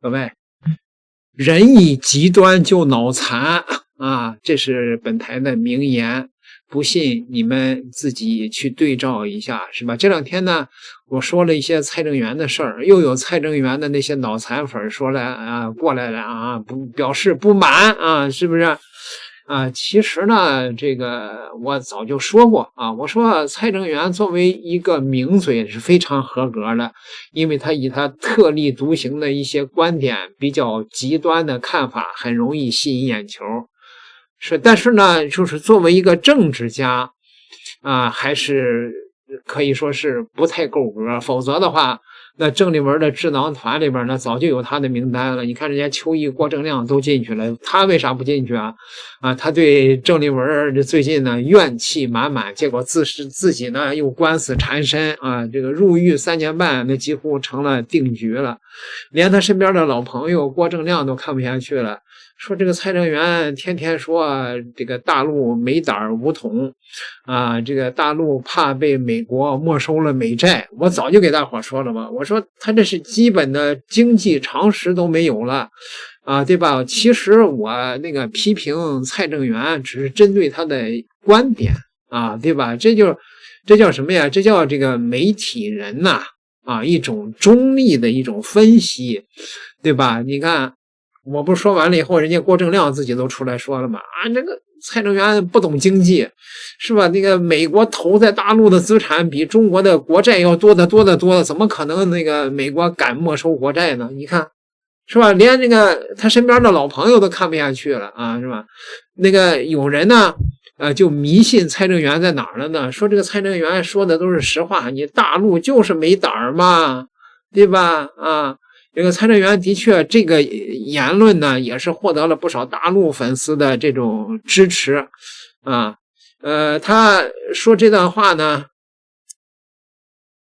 各位，人一极端就脑残啊，这是本台的名言。不信你们自己去对照一下，是吧？这两天呢，我说了一些蔡正元的事儿，又有蔡正元的那些脑残粉说了啊，过来了啊，表示不满啊，是不是？啊，其实呢，这个我早就说过啊，我说蔡正元作为一个名嘴是非常合格的，因为他以他特立独行的一些观点、比较极端的看法，很容易吸引眼球。但是呢，就是作为一个政治家啊，还是可以说是不太够格，否则的话，那郑丽文的智囊团里边呢，早就有他的名单了。你看人家邱毅、郭正亮都进去了，他为啥不进去啊？啊，他对郑丽文最近呢怨气满满，结果自己呢又官司缠身啊，这个入狱3年半，那几乎成了定局了。连他身边的老朋友郭正亮都看不下去了，说这个蔡正元天天说这个大陆没胆无统啊，这个大陆怕被美国没收了美债。我早就给大伙说了嘛，我说他这是基本的经济常识都没有了啊，对吧？其实我那个批评蔡正元只是针对他的观点啊，对吧？这叫什么呀？这叫这个媒体人呐啊，一种中立的一种分析，对吧？你看我不是说完了以后，人家郭正亮自己都出来说了嘛，啊，这个蔡正元不懂经济，是吧？那个美国投在大陆的资产比中国的国债要多得多得多，怎么可能那个美国敢没收国债呢？你看，是吧？连那个他身边的老朋友都看不下去了啊，是吧？那个有人呢，就迷信蔡正元在哪儿了呢？说这个蔡正元说的都是实话，你大陆就是没胆儿嘛，对吧？啊。这个蔡正元的确这个言论呢，也是获得了不少大陆粉丝的这种支持啊。他说这段话呢，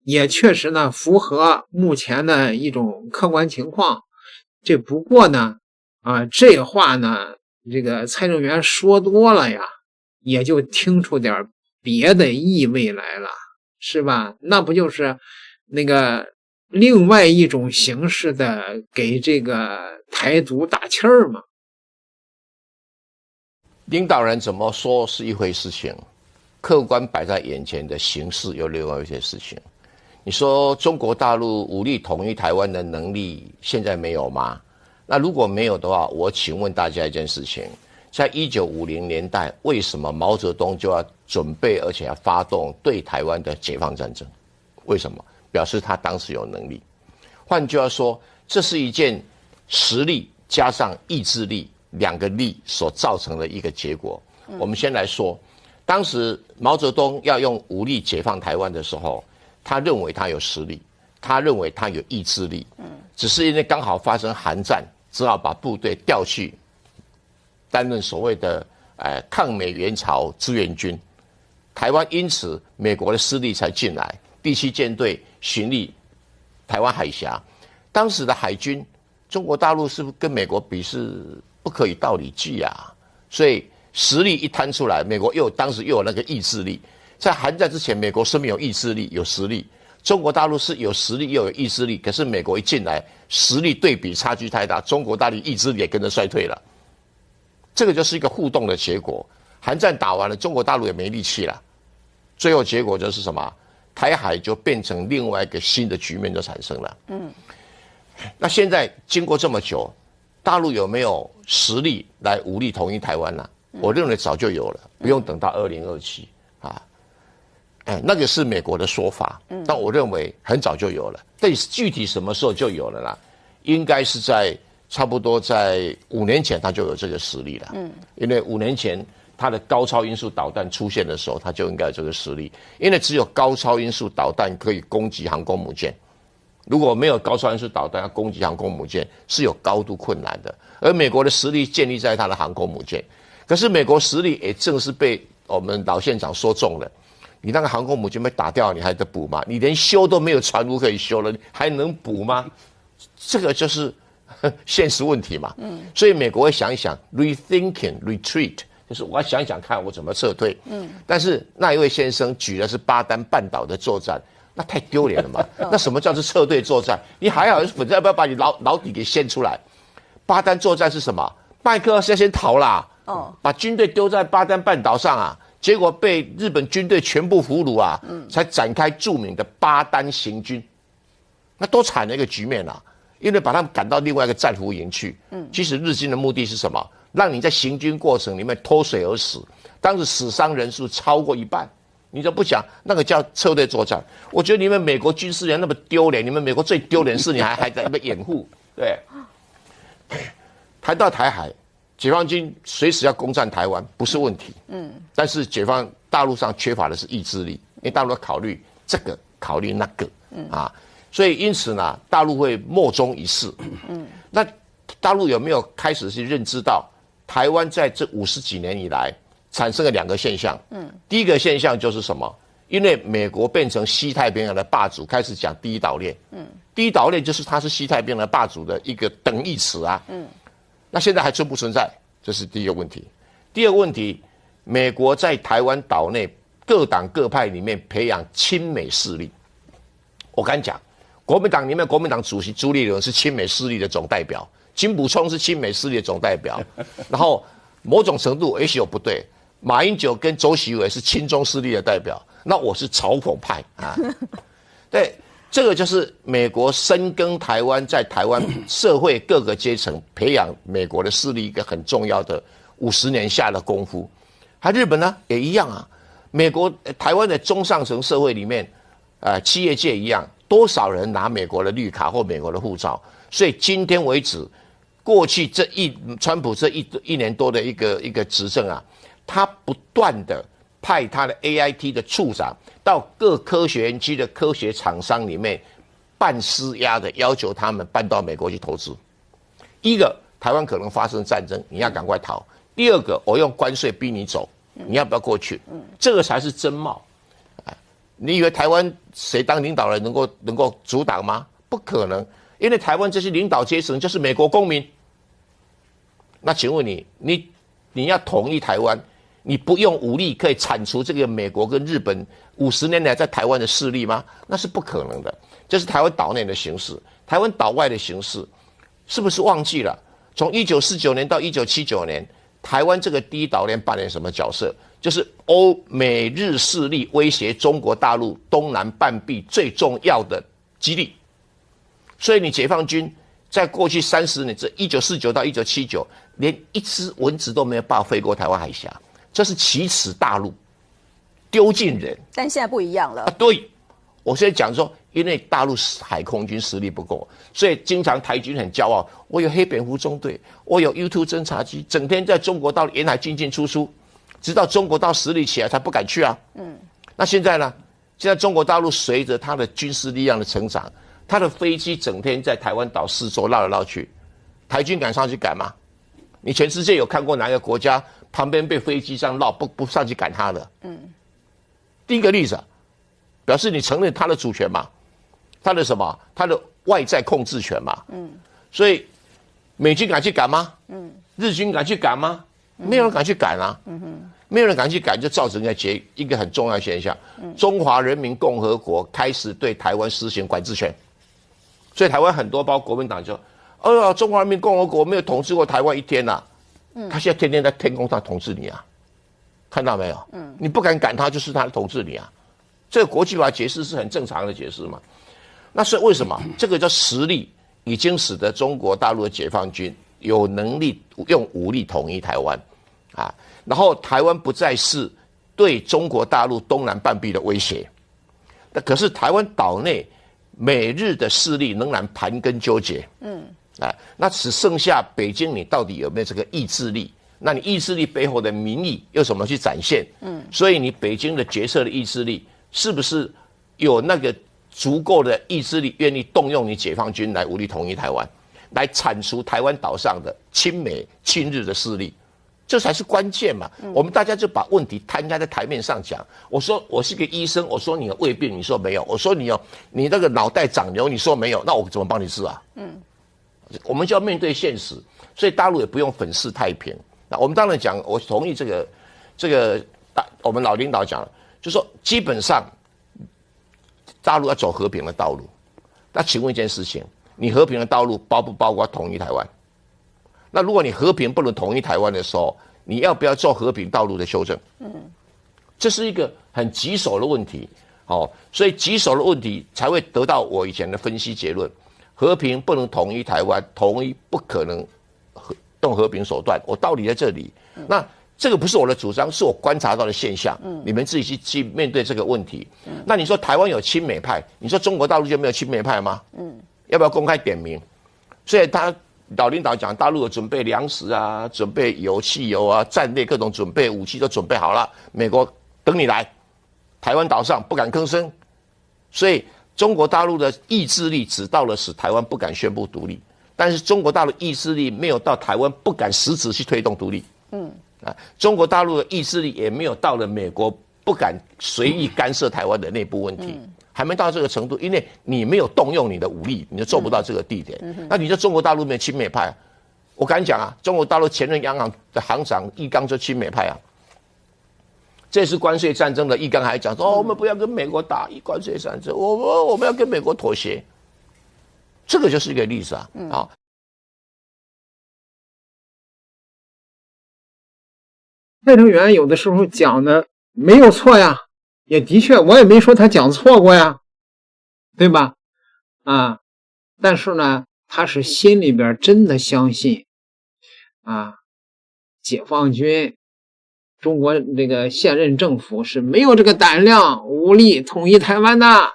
也确实呢符合目前的一种客观情况。这不过呢，这话呢，这个蔡正元说多了呀，也就听出点别的意味来了，是吧？那不就是那个另外一种形式的给这个台独打气儿嘛？领导人怎么说是一回事情，客观摆在眼前的形式有另外一些事情。你说中国大陆武力统一台湾的能力现在没有吗？那如果没有的话，我请问大家一件事情，在1950年代，为什么毛泽东就要准备而且要发动对台湾的解放战争？为什么？表示他当时有能力。换句话说，这是一件实力加上意志力2个力所造成的一个结果。我们先来说，当时毛泽东要用武力解放台湾的时候，他认为他有实力，他认为他有意志力，只是因为刚好发生韩战，只好把部队调去担任所谓的抗美援朝志愿军。台湾因此美国的势力才进来，第7舰队巡历台湾海峡。当时的海军，中国大陆是不是跟美国比是不可以道理计啊？所以实力一摊出来，美国当时又有那个意志力。在韩战之前，美国是没有意志力，有实力；中国大陆是有实力又有意志力。可是美国一进来，实力对比差距太大，中国大陆意志力也跟着衰退了。这个就是一个互动的结果。韩战打完了，中国大陆也没力气了，最后结果就是什么？台海就变成另外一个新的局面就产生了。那现在经过这么久，大陆有没有实力来武力统一台湾呢？我认为早就有了，不用等到2027啊。那个是美国的说法，但我认为很早就有了。但具体什么时候就有了啦？应该是在差不多在5年前，他就有这个实力了。因为5年前它的高超音速导弹出现的时候，它就应该有这个实力。因为只有高超音速导弹可以攻击航空母舰，如果没有高超音速导弹要攻击航空母舰是有高度困难的。而美国的实力建立在它的航空母舰，可是美国实力也正是被我们老县长说中了。你那个航空母舰被打掉，你还得补吗？你连修都没有船坞可以修了，还能补吗？这个就是现实问题嘛。所以美国会想一想 ，rethinking retreat， 就是我要想一想看我怎么撤退。但是那一位先生举的是巴丹半岛的作战，那太丢脸了嘛。那什么叫做撤退作战？你还好，反正要不要把你老底给掀出来？巴丹作战是什么？麦克阿瑟先逃啦，把军队丢在巴丹半岛上啊，结果被日本军队全部俘虏啊，才展开著名的巴丹行军。那多惨的一个局面啊！因为把他们赶到另外一个战俘营去。其实日军的目的是什么？让你在行军过程里面脱水而死。当时死伤人数超过1半，你都不讲，那个叫撤退作战。我觉得你们美国军事人那么丢脸，你们美国最丢脸的是你还在那边掩护。对，谈到台海，解放军随时要攻占台湾不是问题。但是解放大陆上缺乏的是意志力，因为大陆要考虑这个，考虑那个。所以因此呢，大陆会莫衷一是。那大陆有没有开始去认知到，台湾在这50几年以来产生了2个现象？第一个现象就是什么？因为美国变成西太平洋的霸主，开始讲第一岛链。第一岛链就是它是西太平洋的霸主的一个等义词啊。那现在还存不存在？这是第一个问题。第二个问题，美国在台湾岛内各党各派里面培养亲美势力。我敢讲，国民党里面，国民党主席朱立伦是亲美势力的总代表，金溥聪是亲美势力的总代表，然后某种程度也许有不对，马英九跟周习伟是亲中势力的代表，那我是嘲讽派啊。对，这个就是美国深耕台湾，在台湾社会各个阶层培养美国的势力一个很重要的50年下的功夫。还日本呢也一样啊，美国台湾的中上层社会里面，企业界一样，多少人拿美国的绿卡或美国的护照？所以今天为止，过去川普这一年多的一个执政啊，他不断的派他的 AIT 的处长到各科学园区的科学厂商里面办施压的，要求他们搬到美国去投资。一个，台湾可能发生战争，你要赶快逃；第二个，我用关税逼你走，你要不要过去？这个才是真貌。你以为台湾谁当领导人能够阻挡吗？不可能，因为台湾这些领导阶层就是美国公民。那请问你要统一台湾，你不用武力可以铲除这个美国跟日本50年来在台湾的势力吗？那是不可能的。这是台湾岛内的形势，台湾岛外的形势，是不是忘记了？从1949年到1979年，台湾这个第一岛链扮演什么角色？就是美日势力威胁中国大陆东南半壁最重要的基地。所以你解放军在过去30年，这1949到1979，连一只蚊子都没有办法飞过台湾海峡，这是奇耻大辱，丢尽人。但现在不一样了。对，我现在讲说，因为大陆海空军实力不够，所以经常台军很骄傲，我有黑蝙蝠中队，我有 U2 侦察机，整天在中国大陆沿海进出出。直到中国到实力起来才不敢去啊。那现在呢？现在中国大陆随着它的军事力量的成长，它的飞机整天在台湾岛四周绕来绕去，台军敢上去赶吗？你全世界有看过哪个国家旁边被飞机这样绕不上去赶它的？第一个例子，表示你承认它的主权嘛，它的什么？它的外在控制权嘛。所以美军敢去赶吗？日军敢去赶吗？没有人敢去赶啊，没有人敢去赶，就造成一个很重要的现象：中华人民共和国开始对台湾施行管制权。所以台湾很多包括国民党就，中华人民共和国没有统治过台湾一天呐，他现在天天在天空上统治你啊，看到没有？你不敢赶他，就是他统治你啊。这个国际法解释是很正常的解释嘛。那是为什么？这个叫实力已经使得中国大陆的解放军有能力用武力统一台湾。然后台湾不再是对中国大陆东南半壁的威胁，可是台湾岛内美日的势力仍然盘根纠结。那只剩下北京，你到底有没有这个意志力？那你意志力背后的民意又怎么去展现？所以你北京的决策的意志力，是不是有那个足够的意志力，愿意动用你解放军来武力统一台湾，来铲除台湾岛上的亲美亲日的势力？这才是关键嘛。我们大家就把问题摊开在台面上讲。我说我是个医生，我说你有胃病，你说没有；我说你那个脑袋长瘤，你说没有，那我怎么帮你治啊？我们就要面对现实，所以大陆也不用粉饰太平。那我们当然讲，我同意这个我们老领导讲了，就说基本上大陆要走和平的道路。那请问一件事情，你和平的道路包不包括统一台湾？那如果你和平不能统一台湾的时候，你要不要做和平道路的修正？这是一个很棘手的问题。所以棘手的问题才会得到我以前的分析结论：和平不能统一台湾，统一不可能用和平手段。我道理在这里。那这个不是我的主张，是我观察到的现象。你们自己去面对这个问题。那你说台湾有亲美派，你说中国大陆就没有亲美派吗？要不要公开点名？所以他老领导讲，大陆有准备粮食啊，准备汽油啊，战略各种准备武器都准备好了，美国等你来。台湾岛上不敢吭声，所以中国大陆的意志力只到了使台湾不敢宣布独立，但是中国大陆意志力没有到台湾不敢实质去推动独立。中国大陆的意志力也没有到了美国不敢随意干涉台湾的内部问题，还没到这个程度，因为你没有动用你的武力，你就做不到这个地点。那你说中国大陆没有亲美派？我敢讲啊，中国大陆前任央行的行长易纲就亲美派啊。这次关税战争的易纲还讲说，我们不要跟美国打关税战争，我们要跟美国妥协，这个就是一个例子啊。蔡正元有的时候讲的没有错呀，也的确我也没说他讲错过呀，对吧？但是呢，他是心里边真的相信解放军中国这个现任政府是没有这个胆量武力统一台湾的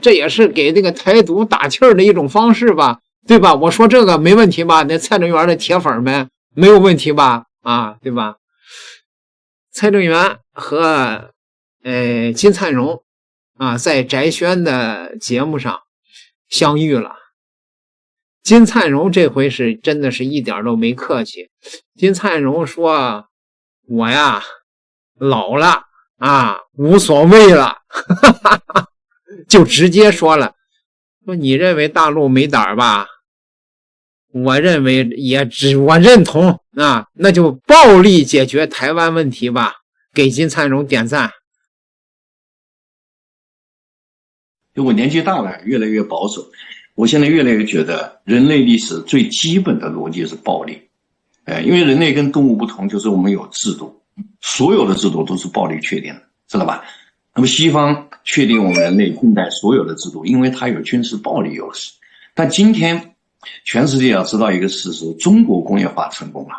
这也是给这个台独打气儿的一种方式吧，对吧？我说这个没问题吧？那蔡正元的铁粉们没有问题吧？对吧？蔡正元和金灿荣在翟轩的节目上相遇了。金灿荣这回是真的是一点都没客气。金灿荣说，我呀老了无所谓了就直接说了，说你认为大陆没胆吧？我认为我认同那就暴力解决台湾问题吧，给金灿荣点赞。我年纪大了，越来越保守，我现在越来越觉得人类历史最基本的逻辑是暴力。因为人类跟动物不同，就是我们有制度，所有的制度都是暴力确定的，知道吧？那么西方确定我们人类近代所有的制度，因为它有军事暴力优势。但今天全世界要知道一个事实，中国工业化成功了，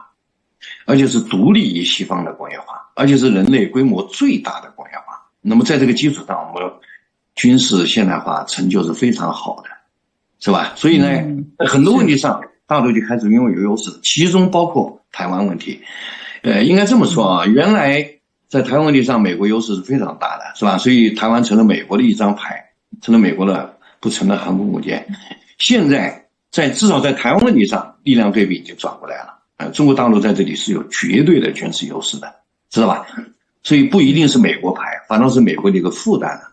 而且是独立于西方的工业化，而且是人类规模最大的工业化。那么在这个基础上，我们军事现代化成就是非常好的，是吧？所以呢，在很多问题上大陆就开始拥有优势，其中包括台湾问题。应该这么说原来在台湾问题上美国优势是非常大的，是吧？所以台湾成了美国的一张牌，成了美国的不成的航空母舰。现在至少在台湾问题上力量对比已经转过来了，中国大陆在这里是有绝对的军事优势的，知道吧？所以不一定是美国牌，反倒是美国的一个负担了。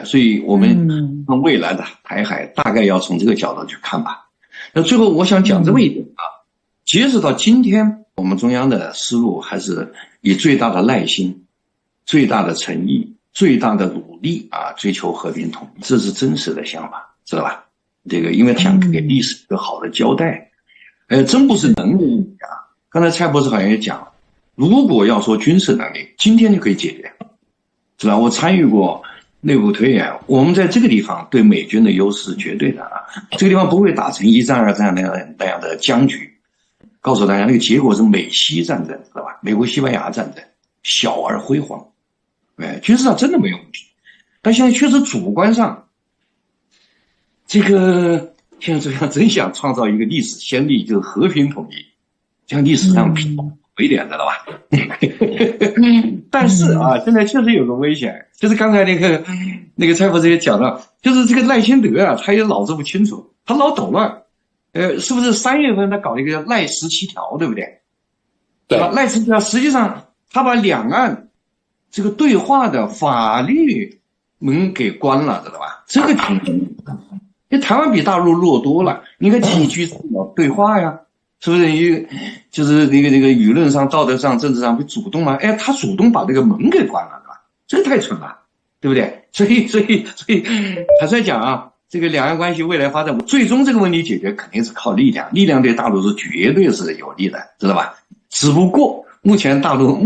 所以我们未来的台海大概要从这个角度去看吧。那最后我想讲这么一点截止到今天，我们中央的思路还是以最大的耐心、最大的诚意、最大的努力追求和平统一，这是真实的想法，知道吧？这个因为想给历史一个好的交代，真不是能力刚才蔡博士好像也讲了，如果要说军事能力，今天就可以解决，知道吧？我参与过内部推演，我们在这个地方对美军的优势绝对的这个地方不会打成一战、二战那样的僵局。告诉大家，那个结果是美西战争，知道吧？美国西班牙战争小而辉煌，军事上真的没有问题，但现在确实主观上，这个现在这样真想创造一个历史先例，就是和平统一，将历史上平一点，知道吧？但是现在确实有个危险，就是刚才那个蔡博士也讲了，就是这个赖清德他也脑子不清楚，他老捣乱。是不是3月份他搞了一个赖17条，对不对？对，赖17条实际上他把两岸这个对话的法律门给关了，知道吧？这个挺因为台湾比大陆弱多了，你看几句对话呀，是不是？就是那个舆论上、道德上、政治上会主动吗？他主动把这个门给关了，对吧？这个太蠢了。对不对？所以坦率讲啊，这个两岸关系未来发展，最终这个问题解决肯定是靠力量，力量对大陆是绝对是有利的，知道吧？只不过目前大陆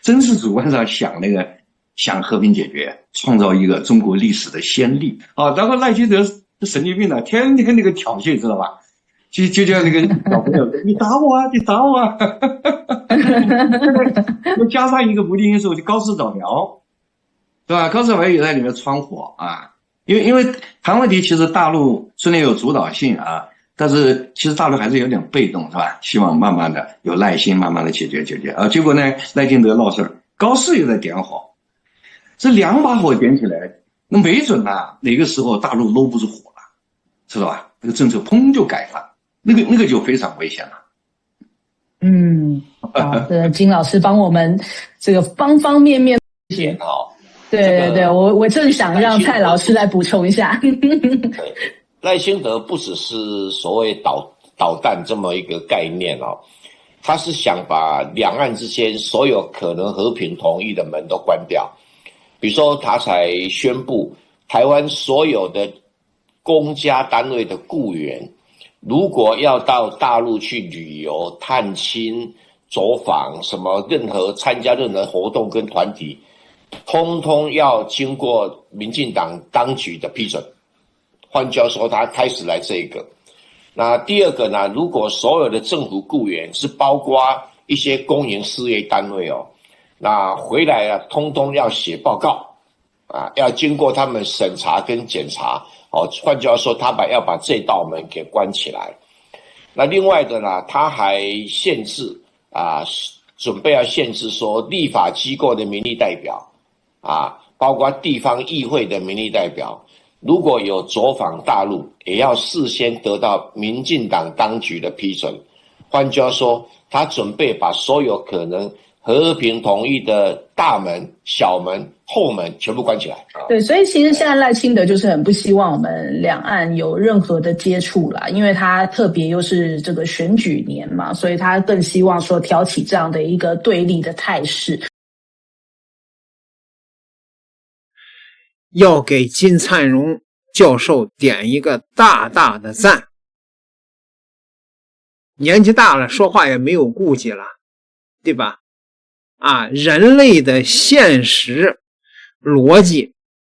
真是主观上想和平解决，创造一个中国历史的先例啊。然后赖清德是神经病的，天天那个挑衅，知道吧？就叫那个小朋友，你打我啊，你打我啊！又加上一个不利因素，就高市早苗，对吧？高市早苗也在里面窜火啊。因为谈问题，其实大陆虽然有主导性啊，但是其实大陆还是有点被动，是吧？希望慢慢的有耐心，慢慢的解决啊。结果呢，赖清德闹事儿，高市又在点火，这两把火点起来，那没准啊，哪个时候大陆搂不住火了，知道吧？这个政策砰就改了。那个就非常危险了。好的，金老师帮我们这个方方面面解好。对，我正想让蔡老师来补充一下。赖清德不只是所谓导弹这么一个概念哦，他是想把两岸之间所有可能和平统一的门都关掉。比如说，他才宣布台湾所有的公家单位的雇员，如果要到大陆去旅游、探亲、走访，什么参加任何活动跟团体，通通要经过民进党当局的批准。换句话说，他开始来这个。那第二个呢，如果所有的政府雇员是包括一些公营事业单位哦，那回来啊，通通要写报告啊，要经过他们审查跟检查。换句话说，要把这道门给关起来。那另外的呢，他还限制啊，准备要限制说立法机构的民意代表啊，包括地方议会的民意代表，如果有走访大陆，也要事先得到民进党当局的批准。换句话说，他准备把所有可能和平统一的大门、小门、后门全部关起来。对，所以其实现在赖清德就是很不希望我们两岸有任何的接触啦，因为他特别又是这个选举年嘛，所以他更希望说挑起这样的一个对立的态势。要给金灿荣教授点一个大大的赞。年纪大了，说话也没有顾忌了，对吧？人类的现实逻辑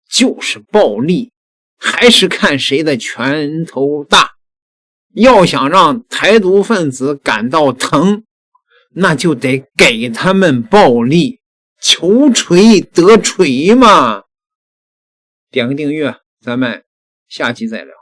就是暴力，还是看谁的拳头大。要想让台独分子感到疼，那就得给他们暴力，求锤得锤嘛。点个订阅，咱们下期再聊。